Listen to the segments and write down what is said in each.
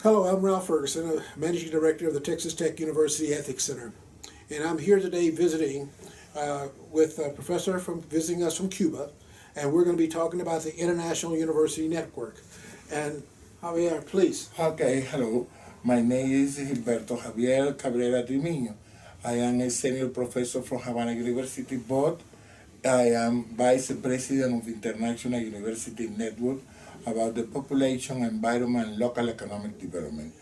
Hello, I'm Ralph Ferguson, Managing Director of the Texas Tech University Ethics Center. And I'm here today visiting with a professor visiting us from Cuba, and we're going to be talking about the International University Network. And Javier, please. Okay, hello. My name is Gilberto Javier Cabrera Trimiño. I am a senior professor from Havana University, but I am Vice President of International University Network about the population, environment, and local economic development.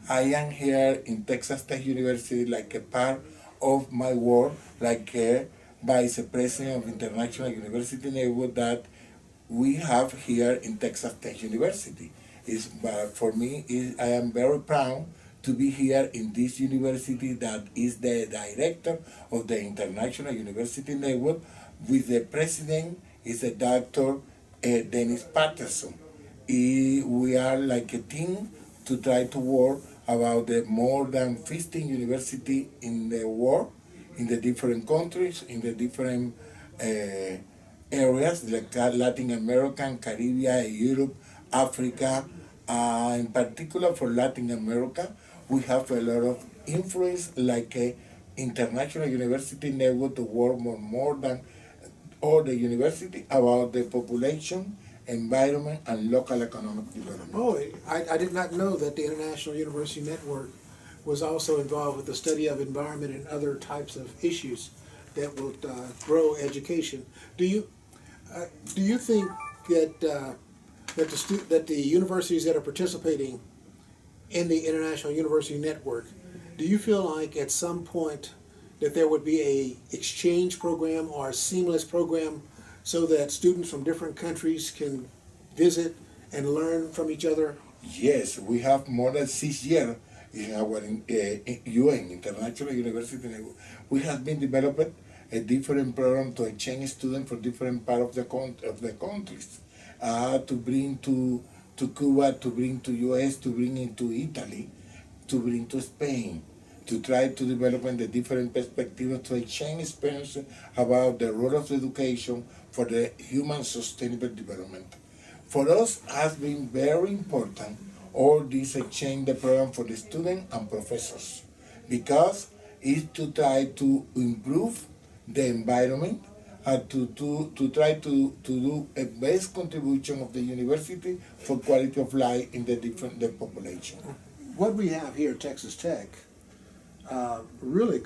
I am here in Texas Tech University like a part of my work, like a Vice President of International University Network that we have here in Texas Tech University. For me, I am very proud to be here in this university that is the director of the International University Network, with the president is a Dr. Dennis Patterson. We are like a team to try to work about the more than 15 universities in the world, in the different countries, in the different areas, like Latin American, Caribbean, Europe, Africa. In particular for Latin America, we have a lot of influence like a international university network to work more than all the university about the population, environment, and local economic development. Oh, I did not know that the International University Network was also involved with the study of environment and other types of issues that will grow education. Do you think that that the universities that are participating in the International University Network, do you feel like at some point that there would be a exchange program or a seamless program so that students from different countries can visit and learn from each other? Yes, we have more than 6 years in our UN, International University Network. We have been developing a different program to exchange students from different parts of the countries. To bring to Cuba, to bring to US, to bring into Italy, to bring to Spain, to try to develop the different perspectives, to exchange experiences about the role of education for the human sustainable development. For us, has been very important all this exchange the program for the students and professors, because it's to try to improve the environment, to try to do a best contribution of the university for quality of life in the population. What we have here at Texas Tech really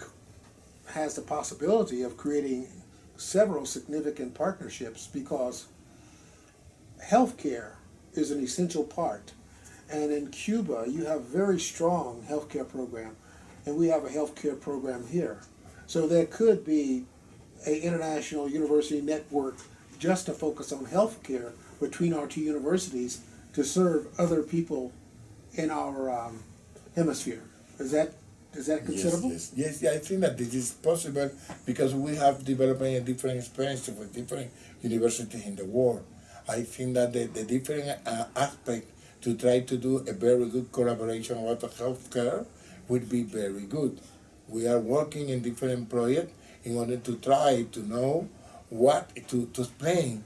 has the possibility of creating several significant partnerships, because healthcare is an essential part. And in Cuba, you have a very strong healthcare program, and we have a healthcare program here. So there could be an international university network just to focus on healthcare between our two universities to serve other people in our hemisphere. Is that considerable? Yes, I think that this is possible because we have developing a different experience with different universities in the world. I think that the different aspect to try to do a very good collaboration about healthcare would be very good. We are working in different projects in order to try to know to explain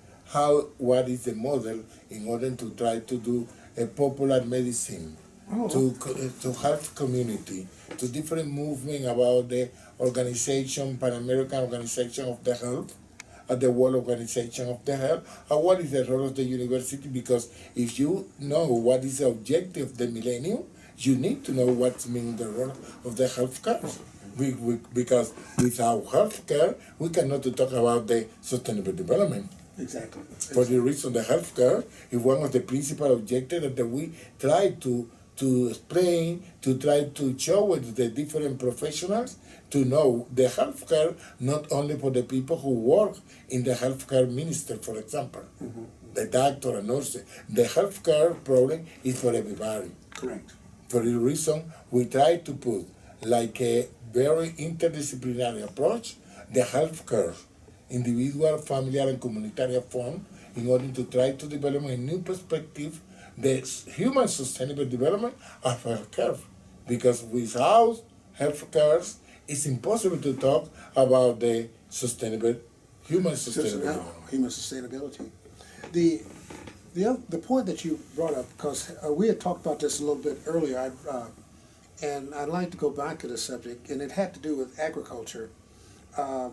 what is the model in order to try to do a popular medicine to health community, to different movement about the organization, Pan-American Organization of the Health, the World Organization of the Health, and what is the role of the university, because if you know what is the objective of the millennium, you need to know what means the role of the healthcare. Because without healthcare, we cannot talk about the sustainable development. Exactly. For the reason the healthcare is one of the principal objectives that we try to explain, to try to show with the different professionals to know the healthcare not only for the people who work in the healthcare ministry, for example, the doctor and nurses. The healthcare problem is for everybody. Correct. For the reason we try to put like a very interdisciplinary approach, the healthcare, individual, familiar, and communitarian form, in order to try to develop a new perspective, the human sustainable development of healthcare. Because without healthcare, it's impossible to talk about the human sustainability. Human sustainability. The point that you brought up, because we had talked about this a little bit earlier, and I'd like to go back to the subject, and it had to do with agriculture. Uh,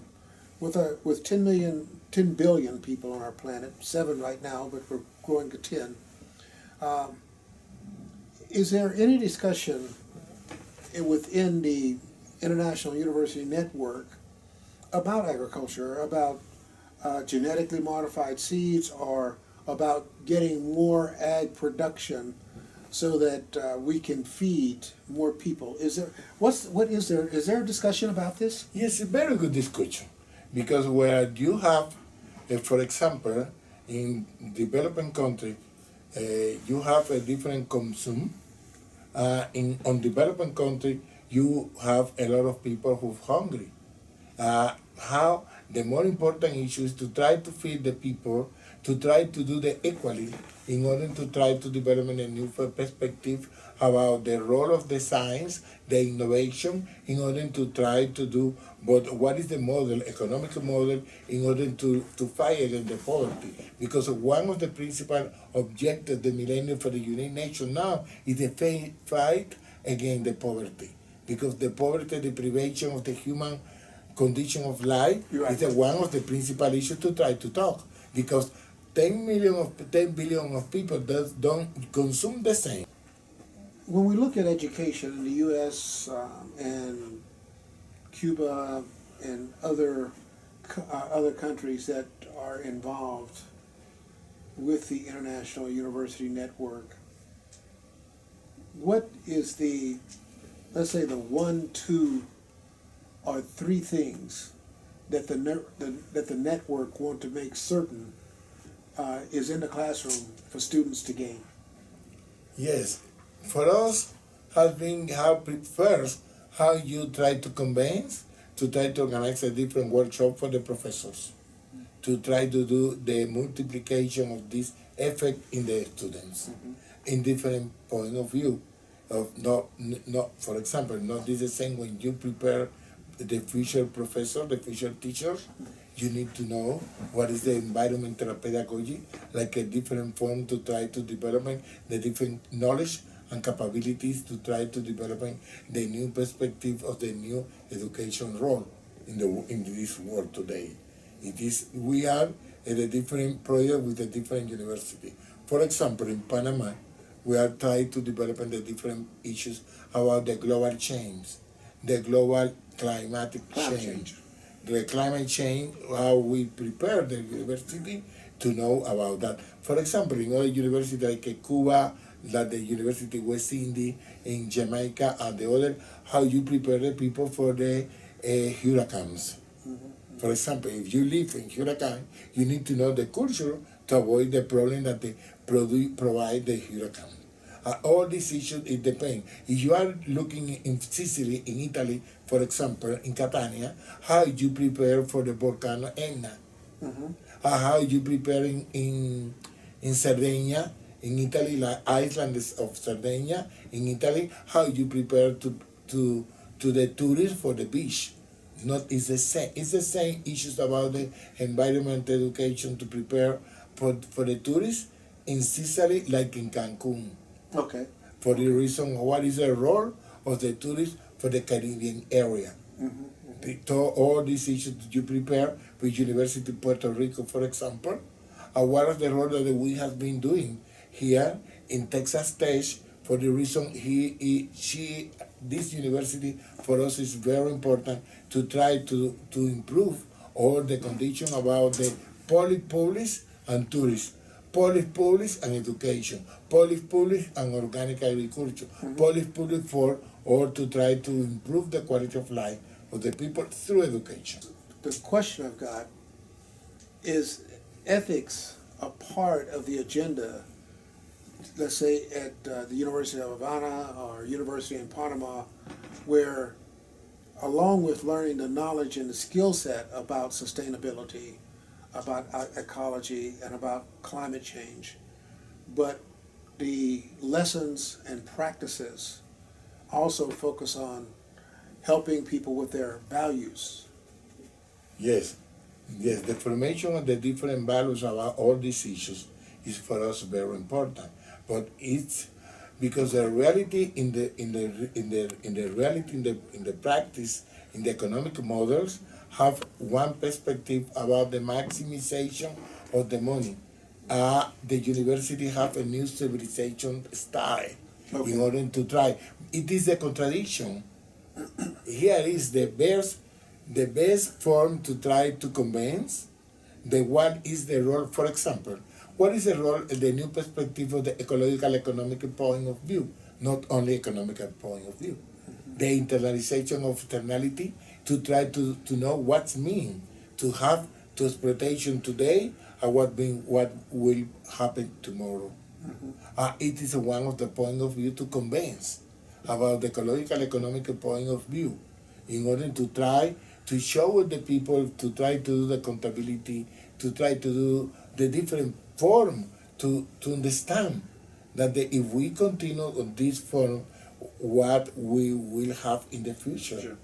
with 10 billion people on our planet, 7 right now, but we're growing to 10. Um, is there any discussion within the International University Network about agriculture, about genetically modified seeds, or about getting more ag production so that we can feed more people? Is there a discussion about this? Yes, a very good discussion. Because where you have, for example, in developing country, you have a different consume. On developing country, you have a lot of people who are hungry. How the more important issue is to try to feed the people, to try to do the equally in order to try to develop a new perspective about the role of the science, the innovation, in order to try to do what is the model, economic model, in order to fight against the poverty. Because one of the principal objectives of the millennium for the United Nations now is the fight against the poverty. Because the poverty, the privation of the human condition of life is one of the principal issues to try to talk. Because 10 billion of people don't consume the same. When we look at education in the U.S. And Cuba and other countries that are involved with the International University Network, what is the, let's say, the 1, 2, or 3 things that the network want to make certain is in the classroom for students to gain? Yes, for us has been first how you try to convince, to try to organize a different workshop for the professors, to try to do the multiplication of this effect in the students, in different point of view. Of not for example, not this the same when you prepare the future professor, the future teachers. You need to know what is the environmental pedagogy, like a different form to try to develop the different knowledge and capabilities to try to develop the new perspective of the new education role in this world today. We are at a different project with a different university. For example, in Panama, we are trying to develop the different issues about the global change, the global climatic change. The climate change, how we prepare the university to know about that. For example, in other universities like Cuba, like the University of West Indies, in Jamaica, and the other, how you prepare the people for the hurricanes. For example, if you live in hurricane, you need to know the culture to avoid the problem that they provide the hurricane. All these issues, it depends. If you are looking in Sicily, in Italy, for example, in Catania, how you prepare for the volcano Etna? How you prepare in Sardinia, in Italy, like island of Sardinia, in Italy, how you prepare to the tourists for the beach? It's the same. It's the same issues about the environment education to prepare for the tourists in Sicily, like in Cancun. Okay. For the reason, what is the role of the tourists for the Caribbean area? All these issues that you prepare with University of Puerto Rico, for example, what is the role that we have been doing here in Texas Tech? For the reason this university for us is very important to try to improve all the condition about the public and tourists. Public and education, public and organic agriculture, public for or to try to improve the quality of life of the people through education. The question I've got is ethics a part of the agenda, let's say at the University of Havana or University in Panama, where along with learning the knowledge and the skill set about sustainability, about ecology, and about climate change, but the lessons and practices also focus on helping people with their values. Yes, the formation of the different values about all these issues is for us very important. But it's because the reality in the practice in the economic models have one perspective about the maximization of the money. The university have a new civilization style in order to try. It is a contradiction. Here is the best form to try to convince. The one is the role, for example, what is the role, the new perspective of the ecological economic point of view, not only economical point of view. The internalization of externality to try to know what's mean to have to exploitation today and what will happen tomorrow. It is one of the point of view to convince about the ecological economic point of view in order to try to show the people, to try to do the accountability, to try to do the different form to understand that if we continue on this form, what we will have in the future. Sure.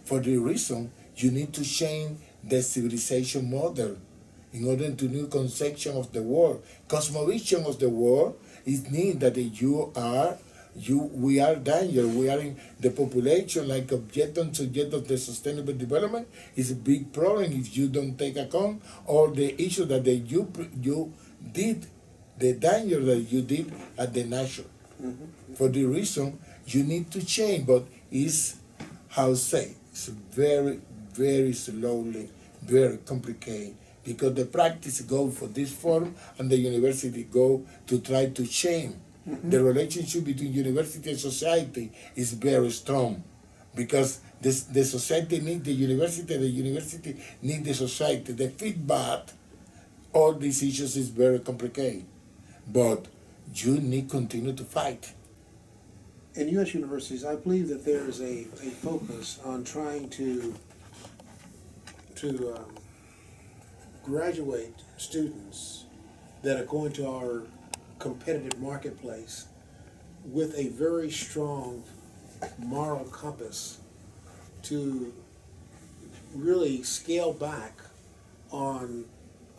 For the reason, you need to change the civilization model in order to new conception of the world. Cosmovision of the world is need that we are danger. We are in the population like object and subject of the sustainable development is a big problem if you don't take account all the issues that you did, the danger that you did at the nature. For the reason you need to change, but it's how say it's very, very slowly, very complicated because the practice go for this form and the university go to try to change. The relationship between university and society is very strong because the society needs the university needs the society. The feedback, all these issues is very complicated, but you need to continue to fight. In U.S. universities, I believe that there is a focus on trying to graduate students that are going to our competitive marketplace with a very strong moral compass to really scale back on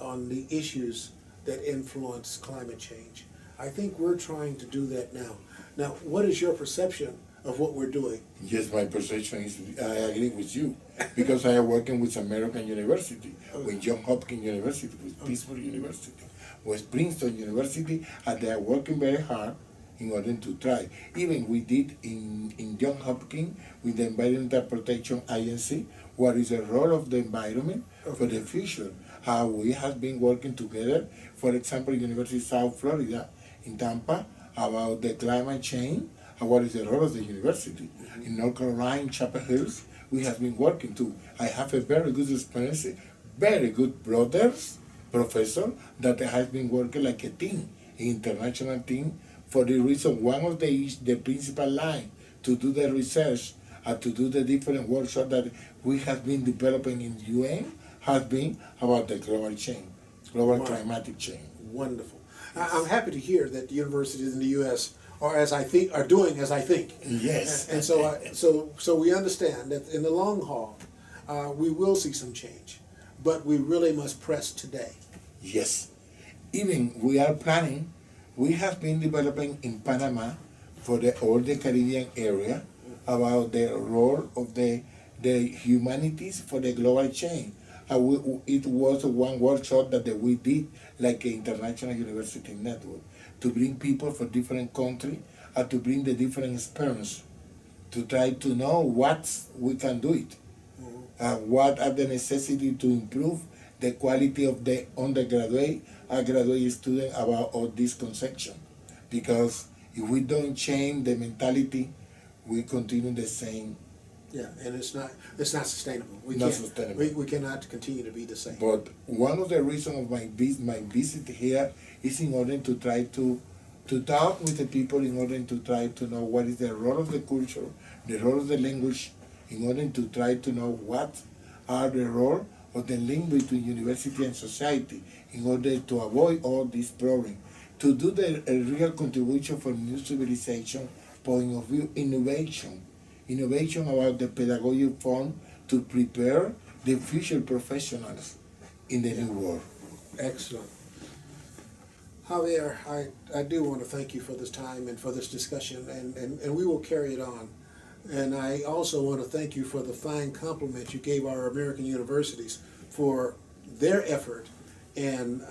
the issues that influence climate change. I think we're trying to do that now. Now, what is your perception of what we're doing? Yes, my perception is I agree with you because I am working with American University, with Johns Hopkins University, with Pittsburgh University, with Princeton University, and they are working very hard in order to try. Even we did in Johns Hopkins with the Environmental Protection Agency, what is the role of the environment for the future, how we have been working together, for example, University of South Florida in Tampa, about the climate change, and what is the role of the university. In North Carolina, Chapel Hills, we have been working too. I have a very good experience, very good brothers, professor, that has been working like a team, international team, for the reason one of the principal line to do the research and to do the different workshops that we have been developing in UN has been about the global change, global climatic change. Wonderful. I'm happy to hear that the universities in the U.S. are doing as I think. Yes. And so we understand that in the long haul, we will see some change, but we really must press today. Yes. Even we are planning, we have been developing in Panama for all the Caribbean area about the role of the humanities for the global change. It was one workshop that we did like an international university network to bring people from different countries and to bring the different experience to try to know what we can do it and what are the necessity to improve the quality of the undergraduate and graduate student about all this conception. Because if we don't change the mentality, we continue the same. Yeah, and it's not sustainable. We cannot continue to be the same. But one of the reasons of my visit here is in order to try to talk with the people, in order to try to know what is the role of the culture, the role of the language, in order to try to know what are the role of the link between university and society, in order to avoid all these problems, to do a real contribution for new civilization point of view, innovation about the pedagogic form to prepare the future professionals in the new world. Excellent. Javier, I do want to thank you for this time and for this discussion, and we will carry it on. And I also want to thank you for the fine compliment you gave our American universities for their effort in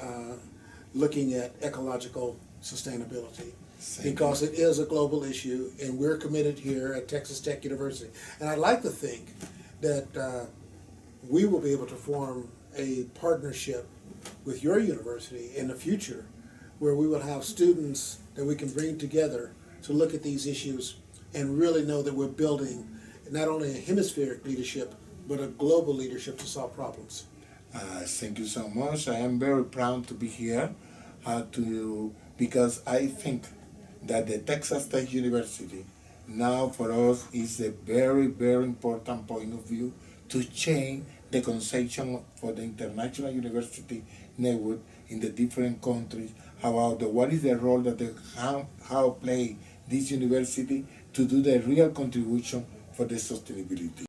looking at ecological sustainability. Because it is a global issue, and we're committed here at Texas Tech University. And I'd like to think that we will be able to form a partnership with your university in the future, where we will have students that we can bring together to look at these issues and really know that we're building not only a hemispheric leadership, but a global leadership to solve problems. Thank you so much. I am very proud to be here because I think that the Texas Tech University now for us is a very, very important point of view to change the conception for the international university network in the different countries about what is the role that how play this university to do the real contribution for the sustainability.